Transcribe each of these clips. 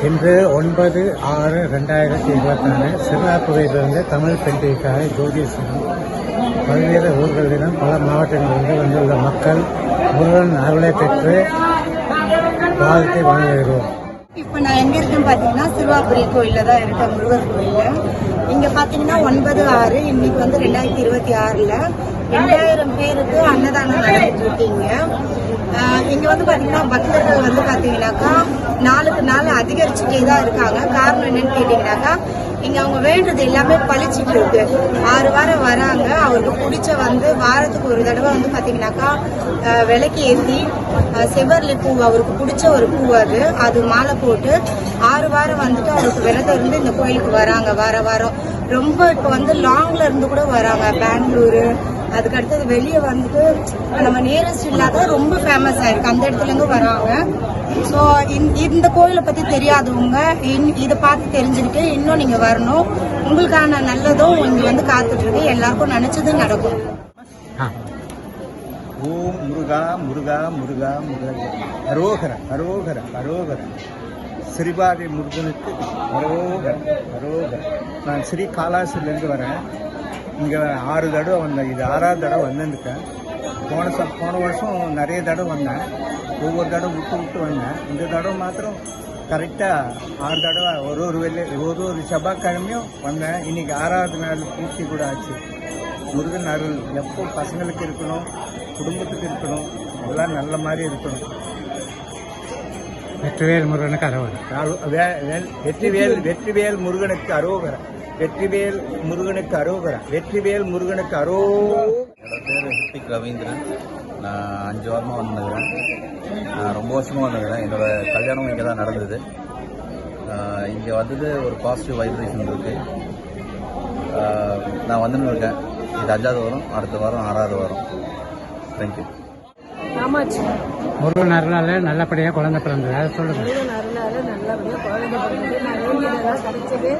இன்று 9/6/2024 சிறுவாபுரியிலிருந்து தமிழ் பண்டிகைக்காக ஜோதிஷம் பல்வேறு ஊர்களிலும் பல மாவட்டங்களிலிருந்து வந்துள்ள மக்கள் முருகன் அருளை பெற்று வாழ்த்தை வழங்குகிறோம். இப்போ நான் எங்க இருக்கேன்னு பாத்தீங்கன்னா சிறுவாபுரி கோயில்ல தான் இருக்கேன், முருகர் கோயில்ல. இங்க பாத்தீங்கன்னா 9/6 இன்னைக்கு வந்து 2026ல 2000 பேருக்கு அன்னதானம் நடந்துட்டு இருக்கீங்க. இங்க வந்து பாத்தீங்கன்னா பக்தர்கள் வந்து பாத்தீங்கன்னாக்கா நாளுக்கு நாள் அதிகரிச்சுட்டே தான் இருக்காங்க. காரணம் என்னன்னு கேட்டீங்கன்னாக்கா இங்க அவங்க வேண்டது எல்லாமே பழிச்சிட்டு இருக்கு. 6 வாரம் வராங்க. அவருக்கு பிடிச்ச வந்து வாரத்துக்கு ஒரு தடவை வந்து பாத்தீங்கன்னாக்கா விளக்கு ஏற்றி செவ்வரளி பூ, அவருக்கு பிடிச்ச ஒரு பூ அது மாலை போட்டு 6 வாரம் வந்துட்டு அவருக்கு விரதம் இருந்து இந்த கோயிலுக்கு வராங்க. வாரம் ரொம்ப இப்போ வந்து லாங்ல இருந்து கூட வராங்க. பெங்களூரு, அதுக்கு அடுத்தது வெளியே வந்துட்டு நம்ம நியரஸ்ட் இல்லாத ரொம்ப ஃபேமஸ் ஆயிருக்கு, அந்த இடத்துல இருந்து வராங்க. ஸோ இந்த கோயிலை பத்தி தெரியாதவங்க இதை பார்த்து தெரிஞ்சுக்கிட்டு இன்னும் நீங்க வரணும். உங்களுக்கான நல்லதும் இங்க வந்து காத்துட்டு இருக்கு. எல்லாருக்கும் நினைச்சது நடக்கும். ஓம் முருகா முருகா முருகா முருகா அரோகர அரோகர அரோகர ஸ்ரீபாதி முருகனுக்கு அரோகர அரோகர. நான் ஸ்ரீ காலாசிலேருந்து வரேன். இங்கே 6 தடவை வந்தேன். இது 6வது தடவை வந்துருக்கேன். போன வருஷம் நிறைய தடவை வந்தேன். ஒவ்வொரு தடவை விட்டு வந்தேன். இந்த தடவை மாத்திரம் கரெக்டாக 6 தடவை ஒரு செவ்வாய்க்கிழமையும் வந்தேன். இன்னைக்கு 6வது நாள் பூர்த்தி கூட ஆச்சு. முருகன் அருள் எப்போ பசங்களுக்கு இருக்கணும், குடும்பத்துக்கு இருக்கணும், எல்லாம் நல்ல மாதிரி இருக்கணும். வெற்றிவேல் முருகனுக்கு அரோகரா. வெற்றிவேல் முருகனுக்கு அரோகரா. வெற்றிவேல் முருகனுக்கு அரோகரா. வெற்றிவேல் முருகனுக்கு அரோகரா. என்னோட பேர் ஹித்திக் ரவீந்திரன். நான் 5 வாரமாக வந்துருக்கிறேன். நான் ரொம்ப வருஷமாக வந்துருக்கிறேன். என்னோட கல்யாணம் இங்கே தான் நடந்தது. இங்கே வந்தது ஒரு பாசிட்டிவ் வைப்ரேஷன் இருக்குது. நான் வந்துன்னு இருக்கேன். இது 5வது வாரம், அடுத்த வாரம் 6வது வாரம். தேங்க்யூ. ஆமாச்சு. முருகன் அருளால நல்லபடியாக குழந்தை பிறந்தது, அதை சொல்லுங்க. முருகன் அருளால நல்லபடியாக குழந்தை பிறந்தது. நான் வேண்டியதெல்லாம் கிடைச்சது.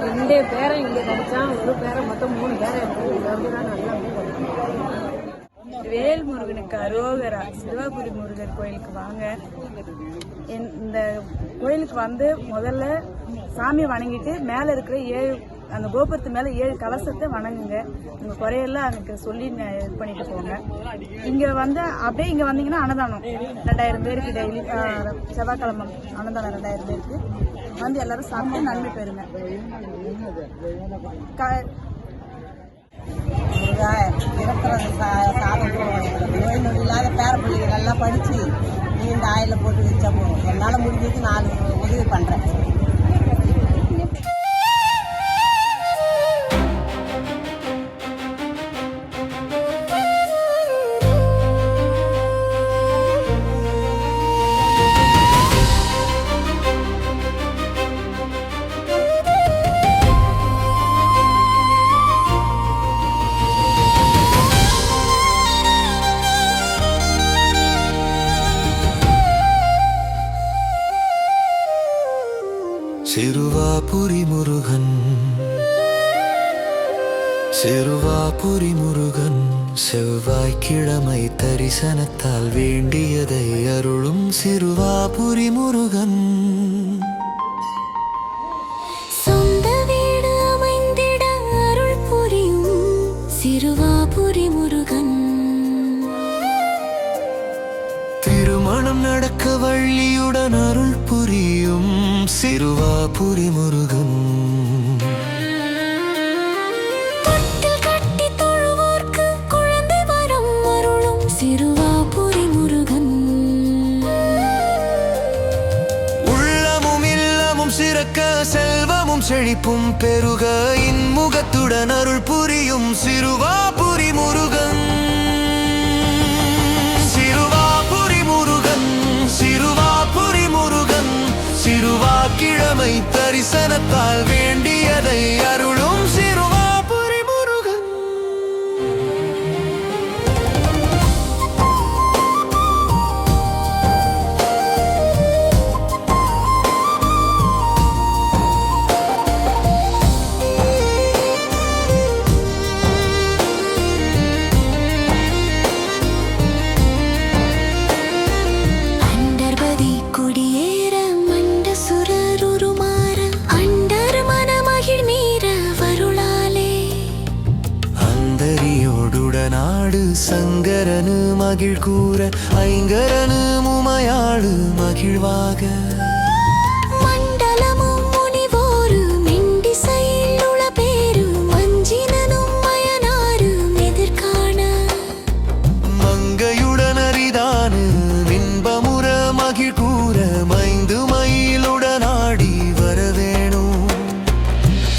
2 பேரை இங்கே கிடைச்சான். ஒரு பேரை மொத்தம் 3 பேரை இருக்குது. தான் நல்லபடியாக. வேல் முருகனுக்கு அரோகரா. சிறுவாபுரி முருகர் கோயிலுக்கு வாங்க. இந்த கோயிலுக்கு வந்து முதல்ல சாமி வணங்கிட்டு மேலே இருக்கிற 7 அந்த கோபுரத்து மேலே 7 கலசத்தை வணங்குங்க. உங்கள் குறையெல்லாம் எனக்கு சொல்லி இது பண்ணிட்டு போங்க. இங்கே வந்து அப்படியே இங்கே வந்தீங்கன்னா அன்னதானம் 2000 பேருக்கு டெய்லி செவ்வாய்க்கிழமை அன்னதானம் 2000 பேருக்கு வந்து எல்லாரும் சாப்பிட்டு நன்மை பெறுங்க. சாதம் நோய் நொடி இல்லாத பேர பிள்ளைகள் நல்லா படிச்சு நீண்ட ஆயில போட்டு வச்சா போதும். என்னால் முடிஞ்சது 4 உதவி பண்றேன். சிறுவாபுரி முருகன், சிறுவாபுரி முருகன், செவ்வாய்க்கிழமை தரிசனத்தால் வேண்டியதை அருளும் சிறுவாபுரி முருகன். சொந்த வீடு அமைந்திட அருள் புரியும் சிறுவாபுரி முருகன். திருமணம் நடக்க வள்ளியுடன் அருள் புரியும் சிறுவாபுரி முருகன். தொட்டில் கட்டி தொழுவோர்க்கு குழந்தை வரம் அருளும் சிறுவாபுரி முருகன். உள்ளமும் இல்லமும் சிறக்க செல்வமும் செழிப்பும் பெருக இன்முகத்துடன் அருள் புரியும் சிறுவாபுரி முருகன். சிறுவாபுரி முருகன், சிறுவாபுரி முருகன், சிறுவாக்கிழமை தரிசனத்தால் வேண்டியதை அருளும் சிறுவாபுரி முருகன். அண்டர்பதி குடியேற மண்ட சுரரு மகிழ் கூற ஐங்கரனு முமையாடு மகிழ்வாக மண்டலமும் முனிவோரு மெண்டிசையில் உளபேரு மஞ்சினனும் மயனாரு எதிர்காண மங்கையுடன் அரிதானு இன்பமுற மகிழ் கூற மைந்து மயிலுடனாடி வரவேணும்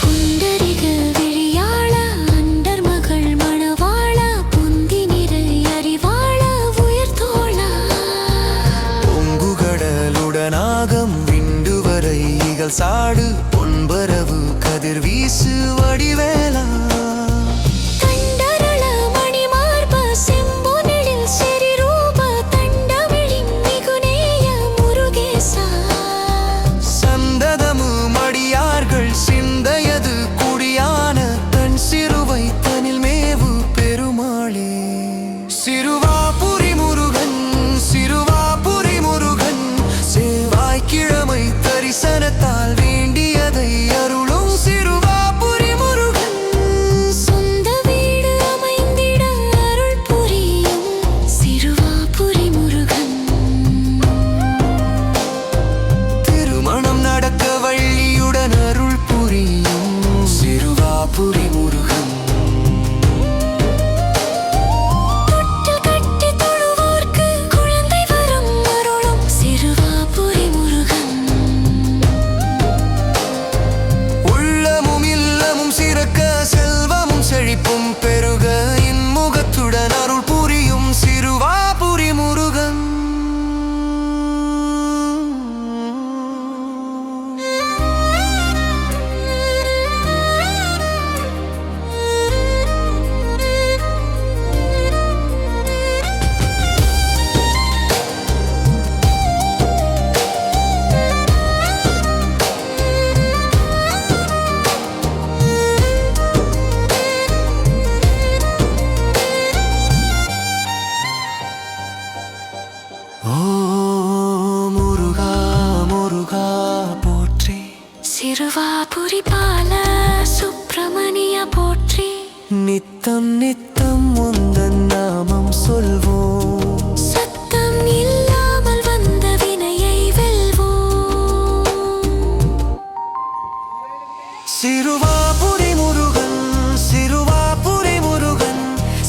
புண்டரிக விழியாள அண்டர் மகள் மணவாள புந்தி நிறை அறிவாள உயிர்த்தோள பொங்குகடலுடனாகம் விண்டு வரை இகழ் சாடு பொன்பரவு கதிர் வீசு வடிவேலா தண்டரள மணிமார்ப செம்பொனில் செரிரூப தண்டமிழின் மிகுநேய முருகேசா சந்ததமு மடியார்கள் சிந்தையது குடியான தன் சிறுவை தனில் மேவு பெருமாளே சிறுவாபுரி முருகன் சிறுவாபுரி முருகன் செவ்வாய்க்கிழமை தரிசனத்தால் வேண்டியதை அருளும் சிறுவாபுரி முருகன் சொந்த வீடு அமைந்திட அருள் புரியும் சிறுவாபுரி முருகன் திருமணம் நடக்க வள்ளியுடன் அருள் புரியும் சிறுவாபுரி முருகன் தொட்டில் கட்டி தொழுவோர்க்கு குழந்தை வரம் அருளும் சிறுவாபுரி முருகன் உள்ளமும் இல்லமும் சிறக்க செல்வமும் செழிப்பும் பெருக இன்முகத்துடன் அருள் புரியும் சிறுவாபுரி முருகன் ஓ முருகா முருகா போற்றி சிறுவாபுரி பால சுப்பிரமணிய போற்றி நித்தம் நித்தம் உந்தன் நாமம் சொல்வோம் சத்தம் இல்லாமல் வந்த வினையை வெல்வோம் சிறுவாபுரி முருகன் சிறுவாபுரி முருகன்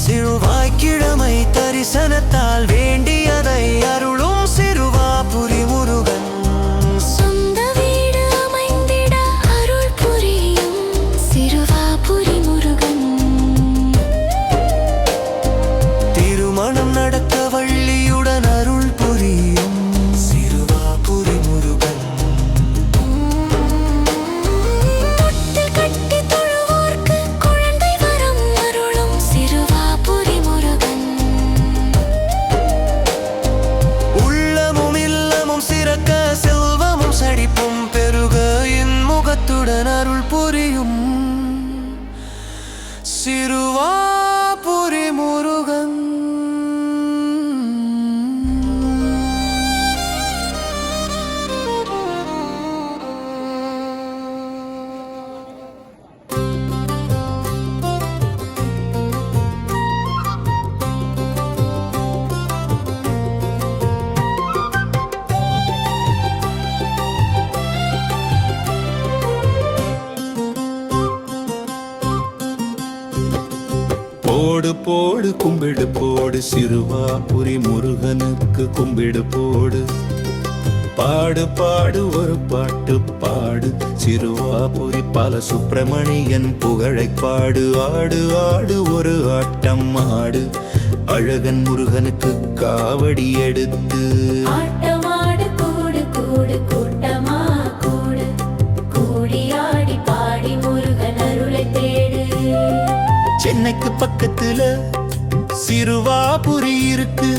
சிறுவாய்க்கிழமை தரிசனத்தால் வேண்டியதை அருளும் சிறுவாபுரி முருகன் சொந்த வீடு அமைந்திட அருள் புரியும் சிறுவாபுரி முருகன் திருமணம் நடக்க வள்ளியுடன் அருள் புரியும் சிறுவாபுரி முருகன் தொட்டில் கட்டி தொழுவோர்க்கு குழந்தை வரம் அருளும் சிறுவாபுரி முருகன் உள்ளமும் இல்லமும் சிறக்க செல்வமும் செழிப்பும் பெருக இன்முகத்துடன் அருள் புரியும் சிறுவாபுரி முருகன் போடு போடு கும்பிடு போடு சிறுவாபுரி முருகனுக்கு கும்பிடு போடு பாடு பாடு ஒரு பாட்டு பாடு சிறுவாபுரி பல சுப்பிரமணியன் புகழை பாடு ஆடு ஆடு ஒரு ஆட்டம் ஆடு அழகன் முருகனுக்கு காவடி எடுத்து ஆட்டமாடு கூடு கூடு கூட்டமா கூடு கூடியாடி பாடி முருகன் அருளை தேடு சென்னைக்கு பக்கத்துல சிறுவாபுரி இருக்கு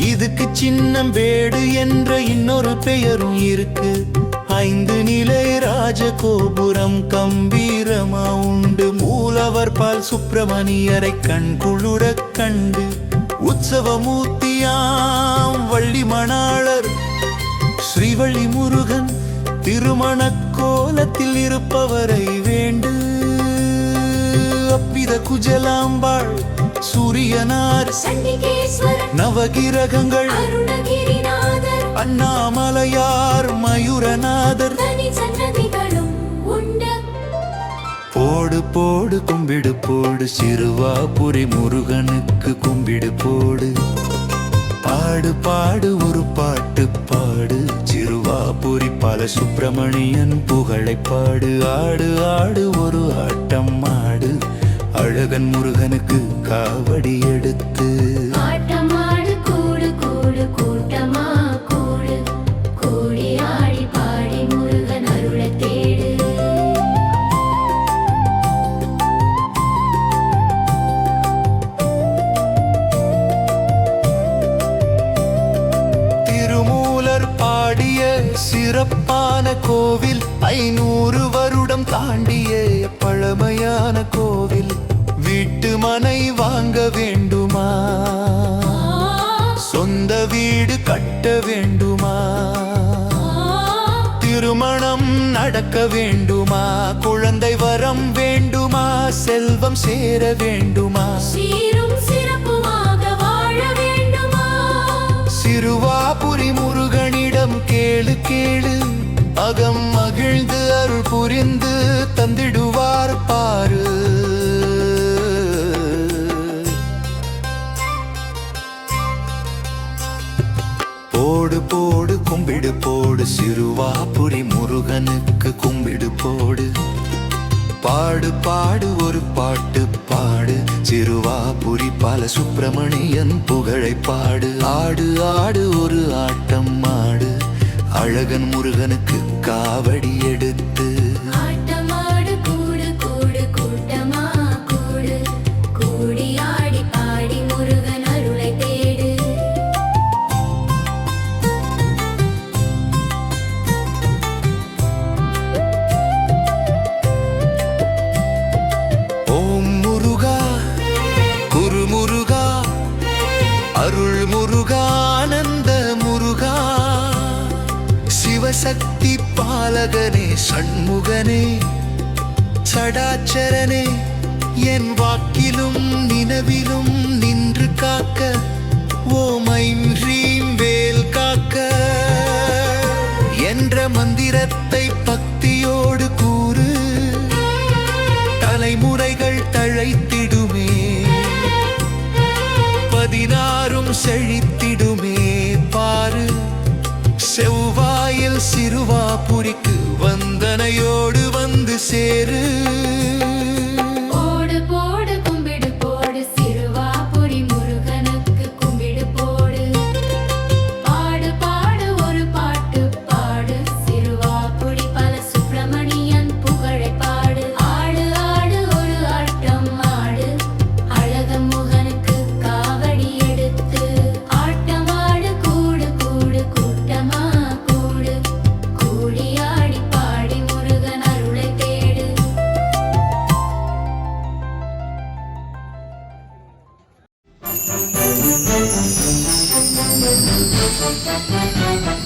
இதுக்கு சின்னம்பேடு என்ற இன்னொரு பெயரும் இருக்கு 5 நிலை ராஜகோபுரம் கம்பீரமா உண்டு மூலவர் பால் சுப்பிரமணியரை கண்குளுர கண்டு உற்சவமூர்த்தியாம் வள்ளி மணாளர் ஸ்ரீவள்ளி முருகன் திருமண கோலத்தில் இருப்பவரை வேண்டு அப்பித குஜலாம்பாள் சூரியனார் சண்டிகேஸ்வரன் நவகிரகங்கள் அருணகிரிநாதர் அண்ணாமலையார் மயூரநாதர் தனி சன்னதிகளும் உண்டு. போடு போடு கும்பிடு போடு சிறுவாபுரி முருகனுக்கு கும்பிடு போடு. பாடு பாடு ஒரு பாட்டு பாடு சிறுவாபுரி பல சுப்பிரமணியன் புகழை பாடு. ஆடு ஆடு ஒரு ஆட்டம் ஆடு அழகன் முருகனுக்கு காவடி எடுத்து. ஆட்டமாடு கூடு கூடு கூட்டமா கூடு கூடி ஆடி பாடி முருகன் அருளை தேடு. திருமூலர் பாடிய சிறப்பான கோவில் 500 வருடம் தாண்டிய பழமையான கோவில். வீட்டு மனை வாங்க வேண்டுமா? சொந்த வீடு கட்ட வேண்டுமா? திருமணம் நடக்க வேண்டுமா? குழந்தை வரம் வேண்டுமா? செல்வம் சேர வேண்டுமா? சீரும் சிறப்புமாக வாழ வேண்டுமா? சிறுவாபுரி முருகனிடம் கேளு கேளு அகம் மகிழ்ந்து அருள் புரிந்து தந்திடுவார் பாரு. போடு போடு கும்பிடு போடு சிறுவாபுரி முருகனுக்கு கும்பிடு போடு. பாடு பாடு ஒரு பாட்டு பாடு சிறுவாபுரி பல சுப்பிரமணியன் புகழை பாடு. ஆடு ஆடு ஒரு ஆட்டம் ஆடு அழகன் முருகனுக்கு காவடி எடுத்து. ஆட்டமாடு கூடு கூடு கூட்டமா கூடு கூடி ஆடி பாடி முருகன் அருளை தேடு. ஓம் முருகா குரு முருகா அருள் முருகானந்த முருகா சிவசக்தி பாலகனே சண்முகனே சடாச்சரனே என் வாக்கிலும் நினவிலும் நின்று காக்க. ஓம் ஐம் ஹ்ரீம் வேல் காக்க என்ற மந்திரத்தை பக்தியோடு கூறு. தலைமுறைகள் தழைத்திடுமே 16 செழித்திடுமே பாரு. செவ்வாயில் சிறுவாபுரிக்கு வந்தனையோடு வந்து சேரு. போடு போடு கும்பிடு போடு சிறுவாபுரி முருகனுக்கு கும்பிடு போடு. பாடு பாடு ஒரு பாட்டு பாடு சிறுவாபுரி பல சுப்பிரமணியன் புகழை பாடு. ஆடு ஆடு ஒரு ஆட்டம் ஆடு அழகன் முருகனுக்கு காவடி எடுத்து. ஆட்டமாடு கூடு கூடு கூட்டமா கூடு கூடி ஆடி பாடி முருகன் அருளை தேடு. Thank you.